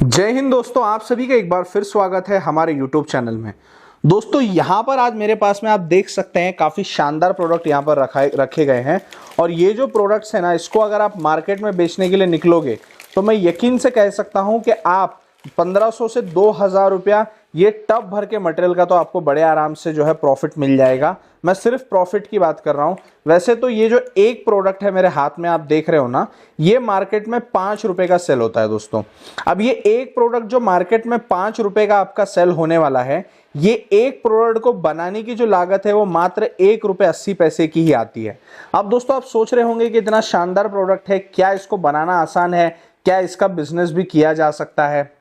जय हिंद दोस्तों, आप सभी का एक बार फिर स्वागत है हमारे YouTube चैनल में। दोस्तों यहाँ पर आज मेरे पास में आप देख सकते हैं काफ़ी शानदार प्रोडक्ट यहाँ पर रखे गए हैं। और ये जो प्रोडक्ट्स हैं ना, इसको अगर आप मार्केट में बेचने के लिए निकलोगे तो मैं यकीन से कह सकता हूँ कि आप 1500 से 2000 रुपया ये टब भर के मटेरियल का तो आपको बड़े आराम से जो है प्रॉफिट मिल जाएगा। मैं सिर्फ प्रॉफिट की बात कर रहा हूँ। वैसे तो ये जो एक प्रोडक्ट है मेरे हाथ में आप देख रहे हो ना, ये मार्केट में 5 रुपए का सेल होता है दोस्तों। अब ये एक प्रोडक्ट जो मार्केट में 5 रुपए का आपका सेल होने वाला है, ये एक प्रोडक्ट को बनाने की जो लागत है वो मात्र 1 रुपए 80 पैसे की ही आती है। अब दोस्तों आप सोच रहे होंगे कि इतना शानदार प्रोडक्ट है, क्या इसको बनाना आसान है, क्या इसका बिजनेस भी किया जा सकता है?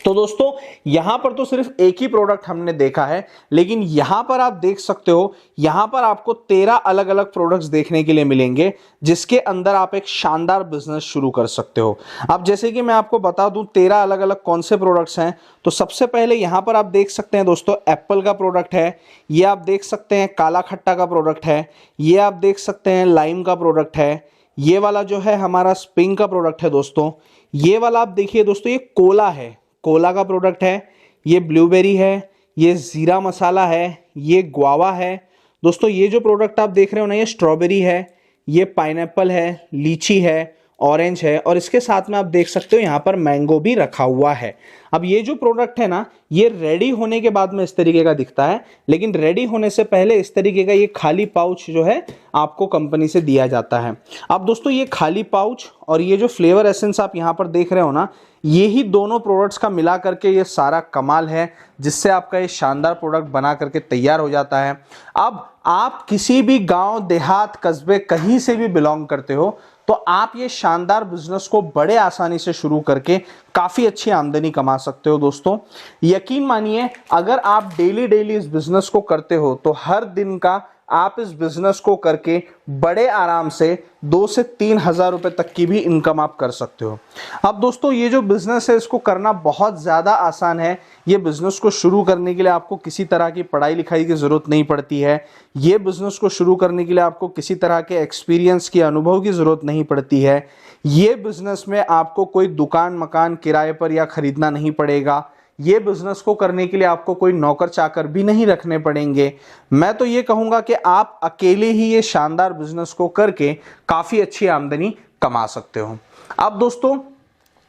तो दोस्तों यहां पर तो सिर्फ एक ही प्रोडक्ट हमने देखा है, लेकिन यहां पर आप देख सकते हो, यहां पर आपको 13 अलग अलग प्रोडक्ट्स देखने के लिए मिलेंगे, जिसके अंदर आप एक शानदार बिजनेस शुरू कर सकते हो। अब जैसे कि मैं आपको बता दूं 13 अलग अलग कौन से प्रोडक्ट्स हैं, तो सबसे पहले यहां पर आप देख सकते हैं दोस्तों, एप्पल का प्रोडक्ट है, ये आप देख सकते हैं काला खट्टा का प्रोडक्ट है, ये आप देख सकते हैं लाइम का प्रोडक्ट है, ये वाला जो है हमारा स्प्रिंग का प्रोडक्ट है दोस्तों, ये वाला आप देखिए दोस्तों, ये कोला है, कोला का प्रोडक्ट है, ये ब्लूबेरी है, ये जीरा मसाला है, ये गुआवा है दोस्तों। ये जो प्रोडक्ट आप देख रहे हो ना, ये स्ट्रॉबेरी है, ये पाइनएप्पल है, लीची है, ऑरेंज है, और इसके साथ में आप देख सकते हो यहाँ पर मैंगो भी रखा हुआ है। अब ये जो प्रोडक्ट है ना, ये रेडी होने के बाद में इस तरीके का दिखता है, लेकिन रेडी होने से पहले इस तरीके का ये खाली पाउच जो है आपको कंपनी से दिया जाता है। अब दोस्तों ये खाली पाउच और ये जो फ्लेवर एसेंस आप यहाँ पर देख रहे हो ना, ये ही दोनों प्रोडक्ट्स का मिला करके ये सारा कमाल है, जिससे आपका ये शानदार प्रोडक्ट बना करके तैयार हो जाता है। अब आप किसी भी गांव देहात कस्बे कहीं से भी बिलोंग करते हो, तो आप ये शानदार बिजनेस को बड़े आसानी से शुरू करके काफी अच्छी आमदनी कमा सकते हो दोस्तों। यकीन मानिए, अगर आप डेली इस बिजनेस को करते हो तो हर दिन का आप इस बिजनेस को करके बड़े आराम से 2 से 3 हजार रुपए तक की भी इनकम आप कर सकते हो। अब दोस्तों ये जो बिजनेस है, इसको करना बहुत ज्यादा आसान है। ये बिजनेस को शुरू करने के लिए आपको किसी तरह की पढ़ाई लिखाई की जरूरत नहीं पड़ती है। ये बिजनेस को शुरू करने के लिए आपको किसी तरह के एक्सपीरियंस की, अनुभव की जरूरत नहीं पड़ती है। ये बिजनेस में आपको कोई दुकान मकान किराए पर या खरीदना नहीं पड़ेगा। ये बिजनेस को करने के लिए आपको कोई नौकर चाकर भी नहीं रखने पड़ेंगे। मैं तो ये कहूंगा कि आप अकेले ही ये शानदार बिजनेस को करके काफी अच्छी आमदनी कमा सकते हो। अब दोस्तों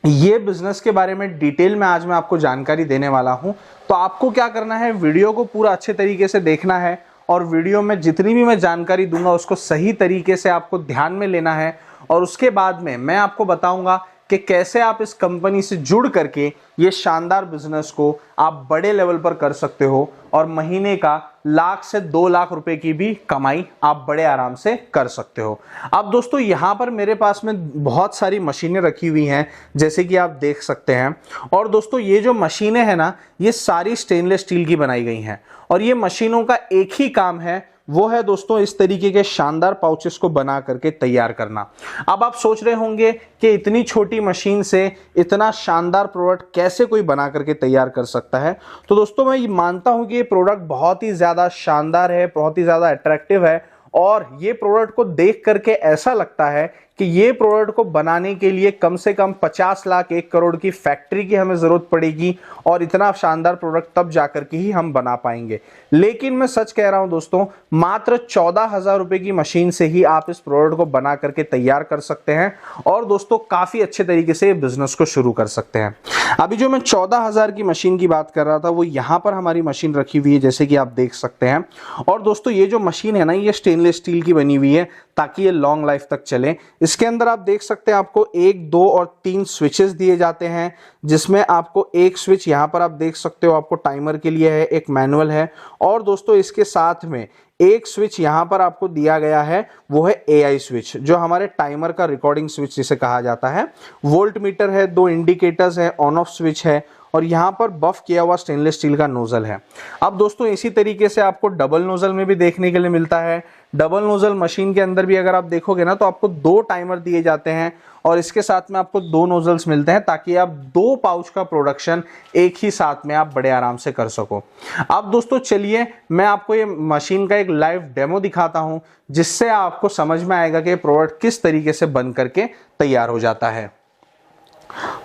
ये बिजनेस के बारे में डिटेल में आज मैं आपको जानकारी देने वाला हूं। तो आपको क्या करना है, वीडियो को पूरा अच्छे तरीके से देखना है, और वीडियो में जितनी भी मैं जानकारी दूंगा उसको सही तरीके से आपको ध्यान में लेना है। और उसके बाद में मैं आपको बताऊंगा कि कैसे आप इस कंपनी से जुड़ करके ये शानदार बिजनेस को आप बड़े लेवल पर कर सकते हो, और महीने का 1 लाख से 2 लाख रुपए की भी कमाई आप बड़े आराम से कर सकते हो। अब दोस्तों यहाँ पर मेरे पास में बहुत सारी मशीनें रखी हुई हैं, जैसे कि आप देख सकते हैं। और दोस्तों ये जो मशीनें हैं ना, ये सारी स्टेनलेस स्टील की बनाई गई हैं, और ये मशीनों का एक ही काम है, वो है दोस्तों इस तरीके के शानदार पाउचेस को बना करके तैयार करना। अब आप सोच रहे होंगे कि इतनी छोटी मशीन से इतना शानदार प्रोडक्ट कैसे कोई बना करके तैयार कर सकता है। तो दोस्तों मैं ये मानता हूं कि ये प्रोडक्ट बहुत ही ज्यादा शानदार है, बहुत ही ज्यादा अट्रैक्टिव है, और ये प्रोडक्ट को देख करके ऐसा लगता है कि ये प्रोडक्ट को बनाने के लिए कम से कम 50 लाख 1 करोड़ की फैक्ट्री की हमें जरूरत पड़ेगी, और इतना शानदार प्रोडक्ट तब जाकर के ही हम बना पाएंगे। लेकिन मैं सच कह रहा हूं दोस्तों, मात्र 14,000 रुपए की मशीन से ही आप इस प्रोडक्ट को बना करके तैयार कर सकते हैं, और दोस्तों काफी अच्छे तरीके से बिजनेस को शुरू कर सकते हैं। अभी जो मैं 14,000 की मशीन की बात कर रहा था, वो यहां पर हमारी मशीन रखी हुई है, जैसे कि आप देख सकते हैं। और दोस्तों ये जो मशीन है ना, ये स्टेनलेस स्टील की बनी हुई है, ताकि ये लॉन्ग लाइफ तक चले। इसके अंदर आप देख सकते हैं आपको 1, 2 और 3 स्विचेस दिए जाते हैं, जिसमें आपको एक स्विच यहाँ पर आप देख सकते हो आपको टाइमर के लिए है, एक मैनुअल है, और दोस्तों इसके साथ में एक स्विच यहाँ पर आपको दिया गया है, वो है AI स्विच, जो हमारे टाइमर का रिकॉर्डिंग स्विच जिसे कहा जाता है। वोल्ट मीटर है, 2 इंडिकेटर्स है, ऑन ऑफ स्विच है, और यहाँ पर बफ किया हुआ स्टेनलेस स्टील का नोजल है। अब दोस्तों इसी तरीके से आपको डबल नोजल में भी देखने के लिए मिलता है। डबल नोजल मशीन के अंदर भी अगर आप देखोगे ना, तो आपको 2 टाइमर दिए जाते हैं, और इसके साथ में आपको 2 नोजल्स मिलते हैं, ताकि आप 2 पाउच का प्रोडक्शन एक ही साथ में आप बड़े आराम से कर सको। अब दोस्तों चलिए मैं आपको ये मशीन का एक लाइव डेमो दिखाता हूं, जिससे आपको समझ में आएगा कि प्रोडक्ट किस तरीके से बन करके तैयार हो जाता है।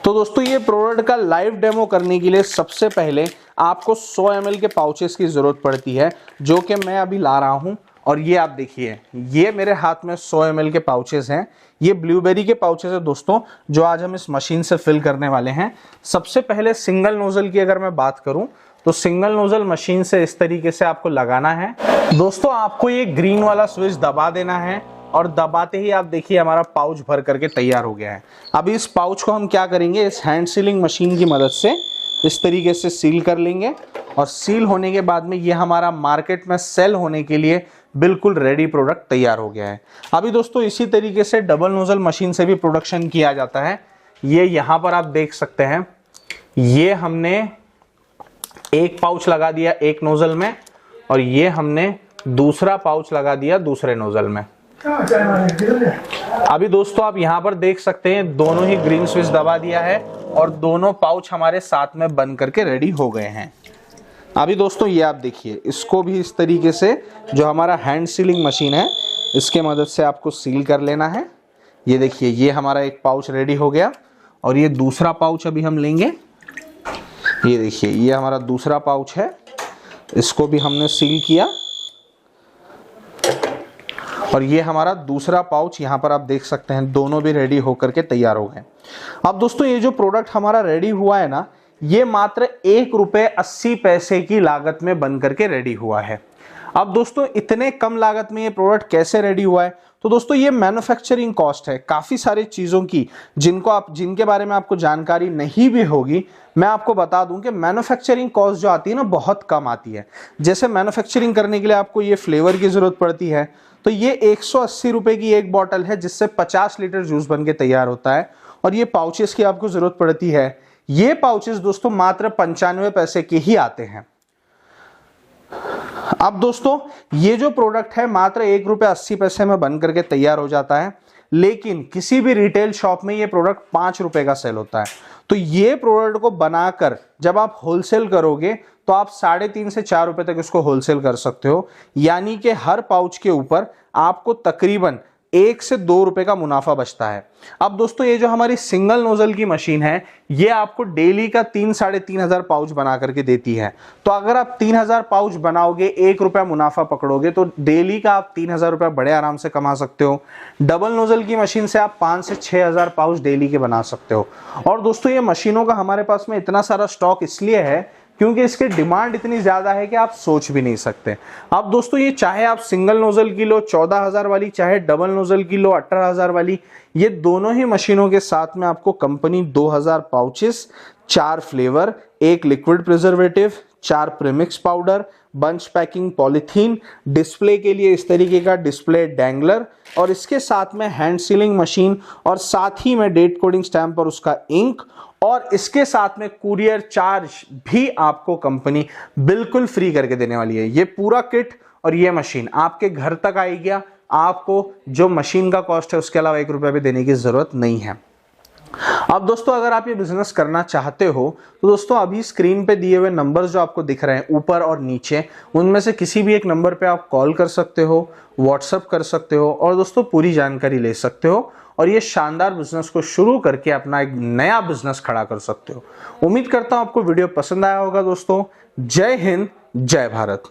तो दोस्तों ये प्रोडक्ट का लाइव डेमो करने के लिए सबसे पहले आपको 100 ml के पाउचेस की जरूरत पड़ती है, जो कि मैं अभी ला रहा हूं। और ये आप देखिए, ये मेरे हाथ में 100 ml के पाउचेस हैं। ये ब्लूबेरी के पाउचेस है दोस्तों, जो आज हम इस मशीन से फिल करने वाले हैं। सबसे पहले सिंगल नोजल की अगर मैं बात करूं तो सिंगल नोजल मशीन से इस तरीके से आपको लगाना है। दोस्तों आपको ये ग्रीन वाला स्विच दबा देना है और दबाते ही आप देखिए हमारा पाउच भर करके तैयार हो गया है। अभी इस पाउच को हम क्या करेंगे, इस हैंड सीलिंग मशीन की मदद से इस तरीके से सील कर लेंगे। और सील होने के बाद में ये हमारा मार्केट में सेल होने के लिए बिल्कुल रेडी प्रोडक्ट तैयार हो गया है। अभी दोस्तों इसी तरीके से डबल नोजल मशीन से भी प्रोडक्शन किया जाता है। ये यहाँ पर आप देख सकते हैं, ये हमने एक पाउच लगा दिया एक नोजल में और ये हमने दूसरा पाउच लगा दिया दूसरे नोजल में। अभी दोस्तों आप यहां पर देख सकते हैं दोनों ही ग्रीन स्विच दबा दिया है और दोनों पाउच हमारे साथ में बंद करके रेडी हो गए हैं। अभी दोस्तों ये आप देखिए, इसको भी इस तरीके से जो हमारा हैंड सीलिंग मशीन है इसके मदद से आपको सील कर लेना है। ये देखिए, ये हमारा एक पाउच रेडी हो गया और ये दूसरा पाउच अभी हम लेंगे। ये देखिए, ये हमारा दूसरा पाउच है, इसको भी हमने सील किया और ये हमारा दूसरा पाउच यहाँ पर आप देख सकते हैं, दोनों भी रेडी होकर के तैयार हो गए। अब दोस्तों ये जो प्रोडक्ट हमारा रेडी हुआ है ना, ये मात्र ₹1.80 की लागत में बन करके रेडी हुआ है। अब दोस्तों इतने कम लागत में ये प्रोडक्ट कैसे रेडी हुआ है, तो दोस्तों ये मैन्युफैक्चरिंग कॉस्ट है काफी सारी चीजों की, जिनके बारे में आपको जानकारी नहीं भी होगी। मैं आपको बता दूं कि मैन्युफैक्चरिंग कॉस्ट जो आती है ना, बहुत कम आती है। जैसे मैन्युफैक्चरिंग करने के लिए आपको ये फ्लेवर की जरूरत पड़ती है, तो ये 180 रुपए की एक बॉटल है जिससे 50 लीटर जूस बन के तैयार होता है। और ये पाउचेस की आपको जरूरत पड़ती है, ये पाउचेस दोस्तों मात्र 95 पैसे के ही आते हैं। अब दोस्तों ये जो प्रोडक्ट है मात्र ₹1.80 में बन करके तैयार हो जाता है, लेकिन किसी भी रिटेल शॉप में ये प्रोडक्ट ₹5 का सेल होता है। तो ये प्रोडक्ट को बनाकर जब आप होलसेल करोगे तो आप 3.5 से 4 रुपए तक इसको होलसेल कर सकते हो, यानी कि हर पाउच के ऊपर आपको तकरीबन 1 से 2 रुपए का मुनाफा बचता है। अब दोस्तों ये जो हमारी सिंगल नोजल की मशीन है, ये आपको डेली का 3-3.5 हजार पाउच बना करके देती है। तो अगर आप 3000 पाउच बनाओगे, 1 रुपया मुनाफा पकड़ोगे, तो डेली का आप 3000 रुपया बड़े आराम से कमा सकते हो। डबल नोजल की मशीन से आप 5 से 6 हजार पाउच डेली के बना सकते हो। और दोस्तों ये मशीनों का हमारे पास में इतना सारा स्टॉक इसलिए है क्योंकि इसकी डिमांड इतनी ज्यादा है कि आप सोच भी नहीं सकते। अब दोस्तों ये चाहे आप सिंगल नोजल की लो 14,000 वाली, चाहे डबल नोजल की लो 18,000 वाली, ये दोनों ही मशीनों के साथ में आपको company 2000 pouches, 4 flavour, 1 liquid preservative, 4 premix powder, bunch packing polythene, display के लिए इस तरीके का डिस्प्ले डैंगलर, और इसके साथ में हैंड सीलिंग मशीन, और साथ ही में डेट कोडिंग स्टैम्प पर उसका इंक, और इसके साथ में कुरियर चार्ज भी आपको कंपनी बिल्कुल फ्री करके देने वाली है। ये पूरा किट और ये मशीन आपके घर तक आएगी। आपको जो मशीन का कॉस्ट है उसके अलावा 1 रुपया भी देने की जरूरत नहीं है। अब दोस्तों अगर आप ये बिजनेस करना चाहते हो तो दोस्तों अभी स्क्रीन पे दिए हुए नंबर्स जो आपको दिख रहे हैं ऊपर और नीचे, उनमें से किसी भी एक नंबर पे आप कॉल कर सकते हो, व्हाट्सएप कर सकते हो और दोस्तों पूरी जानकारी ले सकते हो और ये शानदार बिजनेस को शुरू करके अपना एक नया बिजनेस खड़ा कर सकते हो। उम्मीद करता हूं आपको वीडियो पसंद आया होगा दोस्तों। जय हिंद, जय भारत।